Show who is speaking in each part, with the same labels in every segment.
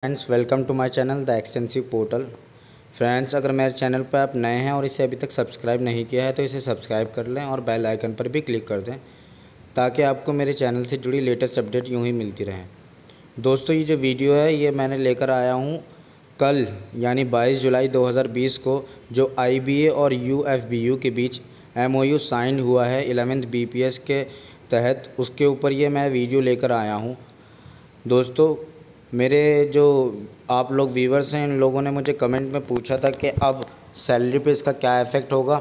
Speaker 1: Friends, welcome to my channel the extensive portal. Friends, अगर मेरे channel पर आप नए हैं और इसे अभी तक सब्सक्राइब नहीं किया है तो इसे सब्सक्राइब कर लें और बेल आइकन पर भी क्लिक कर दें ताकि आपको मेरे चैनल से जुड़ी लेटेस्ट अपडेट यूं ही मिलती रहें। दोस्तों, ये जो वीडियो है ये मैंने लेकर आया हूं कल यानी 22 जुलाई 2020 को, जो IBA और UFBU के बीच MOU साइन हुआ है 11th BPS के तहत, उसके ऊपर ये मैं वीडियो लेकर आया हूँ। दोस्तों, मेरे जो आप लोग व्यूवर्स हैं, इन लोगों ने मुझे कमेंट में पूछा था कि अब सैलरी पे इसका क्या इफ़ेक्ट होगा।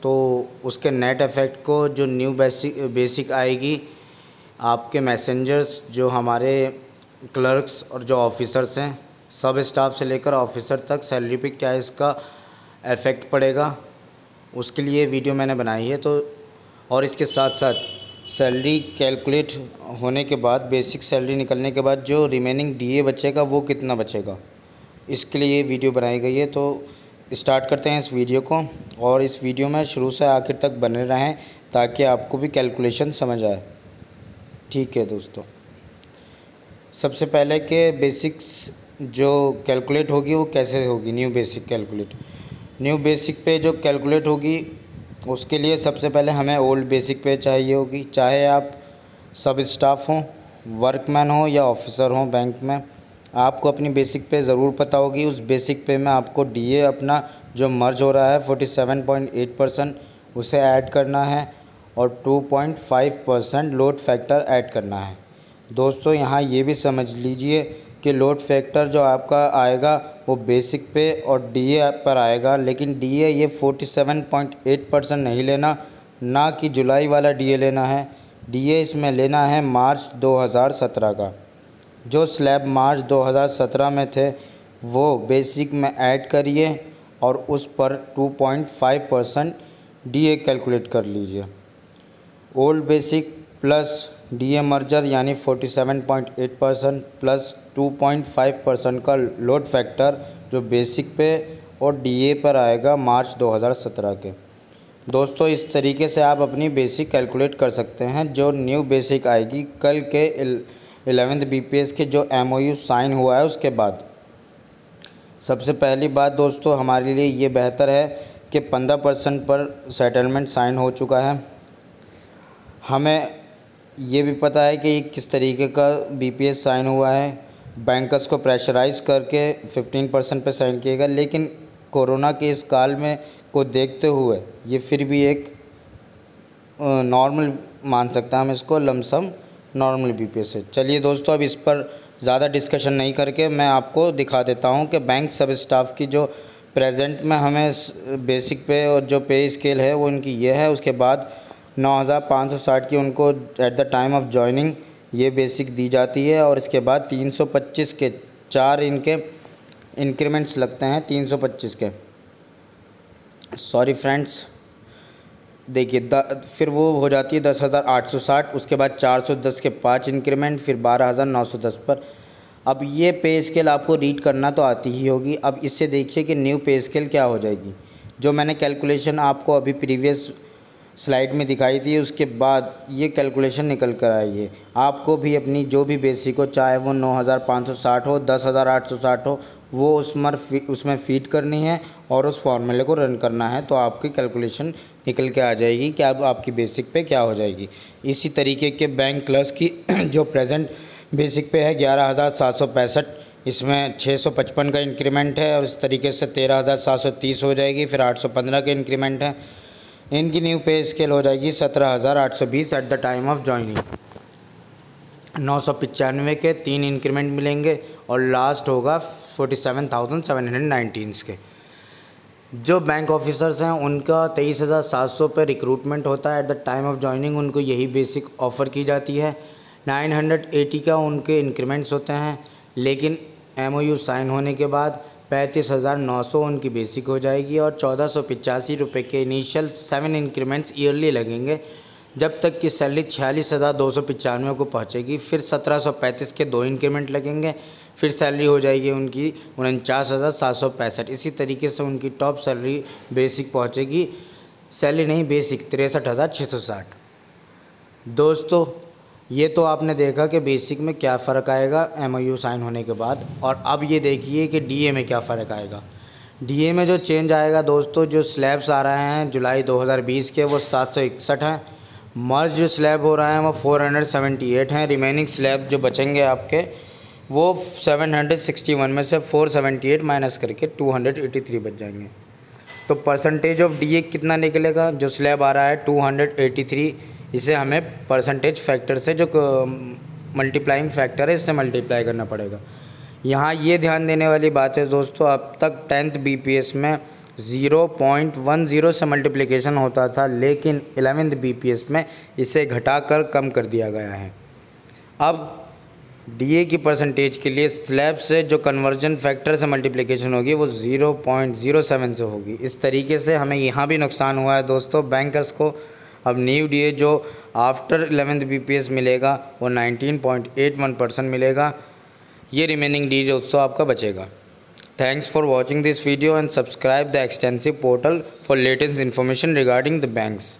Speaker 1: तो उसके नेट इफ़ेक्ट को जो न्यू बेसिक आएगी, आपके मैसेंजर्स, जो हमारे क्लर्क्स और जो ऑफिसर्स हैं, सब स्टाफ से लेकर ऑफिसर तक, सैलरी पे क्या इसका इफ़ेक्ट पड़ेगा, उसके लिए वीडियो मैंने बनाई है। तो और इसके साथ साथ सैलरी कैलकुलेट होने के बाद, बेसिक सैलरी निकलने के बाद जो रिमेनिंग DA बचेगा वो कितना बचेगा, इसके लिए ये वीडियो बनाई गई है। तो स्टार्ट करते हैं इस वीडियो को, और इस वीडियो में शुरू से आखिर तक बने रहें ताकि आपको भी कैलकुलेशन समझ आए। ठीक है दोस्तों, सबसे पहले के बेसिक्स जो कैलकुलेट होगी वो कैसे होगी। न्यू बेसिक पे जो कैलकुलेट होगी उसके लिए सबसे पहले हमें ओल्ड बेसिक पे चाहिए होगी। चाहे आप सब स्टाफ हों, वर्कमैन हो या ऑफिसर हों बैंक में, आपको अपनी बेसिक पे ज़रूर पता होगी। उस बेसिक पे में आपको DA अपना जो मर्ज हो रहा है 47.8% उसे ऐड करना है और 2.5% लोड फैक्टर ऐड करना है। दोस्तों, यहाँ ये भी समझ लीजिए कि लोड फैक्टर जो आपका आएगा वो बेसिक पे और DA पर आएगा, लेकिन DA ये 47.8% नहीं लेना, ना कि जुलाई वाला DA लेना है। DA इसमें लेना है मार्च 2017 का। जो स्लैब मार्च 2017 में थे वो बेसिक में ऐड करिए और उस पर 2.5% DA कैलकुलेट कर लीजिए। Old basic plus DA merger यानी 47.8% प्लस 2.5% का लोड फैक्टर जो बेसिक पे और DA पर आएगा मार्च 2017 के। दोस्तों, इस तरीके से आप अपनी बेसिक कैलकुलेट कर सकते हैं। जो न्यू बेसिक आएगी कल के 11th BPS के जो MOU साइन हुआ है उसके बाद। सबसे पहली बात दोस्तों, हमारे लिए ये बेहतर है कि 15% पर सेटलमेंट साइन हो चुका है। हमें ये भी पता है कि ये किस तरीके का BPS साइन हुआ है। बैंकर्स को प्रेशराइज़ करके 15% पे साइन किएगा, लेकिन कोरोना के इस काल में को देखते हुए ये फिर भी एक नॉर्मल मान सकते हैं हम इसको, लमसम नॉर्मल BPS है। चलिए दोस्तों, अब इस पर ज़्यादा डिस्कशन नहीं करके मैं आपको दिखा देता हूँ कि बैंक सब स्टाफ की जो प्रेजेंट में हमें बेसिक पे और जो पे स्केल है वो इनकी ये है। उसके बाद 9,560 की उनको at the time of joining ये बेसिक दी जाती है, और इसके बाद 325 के 4 इनके इंक्रीमेंट्स लगते हैं। 325 के, सॉरी फ्रेंड्स, देखिए फिर वो हो जाती है 10,860। उसके बाद 410 के 5 इंक्रीमेंट, फिर 12,910 पर। अब ये पे स्केल आपको रीड करना तो आती ही होगी। अब इससे देखिए कि न्यू पे स्केल क्या हो जाएगी। जो मैंने कैलकुलेशन आपको अभी प्रीवियस स्लाइड में दिखाई थी, उसके बाद ये कैलकुलेशन निकल कर आई है। आपको भी अपनी जो भी बेसिक हो, चाहे वो 9,560 हो, 10,860 हो, वो उसमें फीड करनी है और उस फॉर्मूले को रन करना है, तो आपकी कैलकुलेशन निकल के आ जाएगी कि अब आपकी बेसिक पे क्या हो जाएगी। इसी तरीके के बैंक क्लर्क्स की जो प्रेजेंट बेसिक पे है 11,765, इसमें 655 का इंक्रीमेंट है, और इस तरीके से 13,730 हो जाएगी। फिर 815 के इंक्रीमेंट है। इनकी न्यू पे स्केल हो जाएगी 17,820 at the time of joining. 995 के 3 इंक्रीमेंट मिलेंगे और लास्ट होगा 47,719 के। जो बैंक ऑफिसर्स हैं उनका 23,700 पे रिक्रूटमेंट होता है at the time of joining, उनको यही बेसिक ऑफ़र की जाती है। 980 का उनके इंक्रीमेंट्स होते हैं, लेकिन MOU साइन होने के बाद 35,900 उनकी बेसिक हो जाएगी, और 1,485 रुपये के इनिशियल 7 इंक्रीमेंट्स ईयरली लगेंगे, जब तक कि सैलरी 46,295 को पहुंचेगी। फिर 1,735 के 2 इंक्रीमेंट लगेंगे, फिर सैलरी हो जाएगी उनकी 49,765। इसी तरीके से उनकी टॉप सैलरी बेसिक पहुंचेगी, सैलरी नहीं बेसिक, 63,660। दोस्तों, ये तो आपने देखा कि बेसिक में क्या फ़र्क आएगा MOU साइन होने के बाद। और अब ये देखिए कि DA में क्या फ़र्क आएगा। DA में जो चेंज आएगा दोस्तों, जो स्लैब्स आ रहे हैं जुलाई 2020 के वो 761 हैं। मर्ज जो स्लैब हो रहा है वो 478 हैं। रिमेनिंग स्लैब जो बचेंगे आपके वो 761 में से 478 माइनस करके 283 बच जाएंगे। तो परसेंटेज ऑफ DA कितना निकलेगा? जो स्लैब आ रहा है 283, इसे हमें परसेंटेज फैक्टर से जो मल्टीप्लाइंग फैक्टर है इससे मल्टीप्लाई करना पड़ेगा। यहाँ ये ध्यान देने वाली बात है दोस्तों, अब तक 10th BPS में 0.10 से मल्टीप्लिकेशन होता था, लेकिन 11th BPS में इसे घटाकर कम कर दिया गया है। अब DA की परसेंटेज के लिए स्लैब से जो कन्वर्जन फैक्टर से मल्टीप्लिकेशन होगी वो 0.07 से होगी। इस तरीके से हमें यहाँ भी नुकसान हुआ है दोस्तों बैंकर्स को। अब न्यू DA जो आफ्टर 11th BPS मिलेगा वो 19.81% मिलेगा। ये रिमेनिंग DA दोस्तों आपका बचेगा। Thanks for watching this video and subscribe the extensive portal for latest information regarding the banks.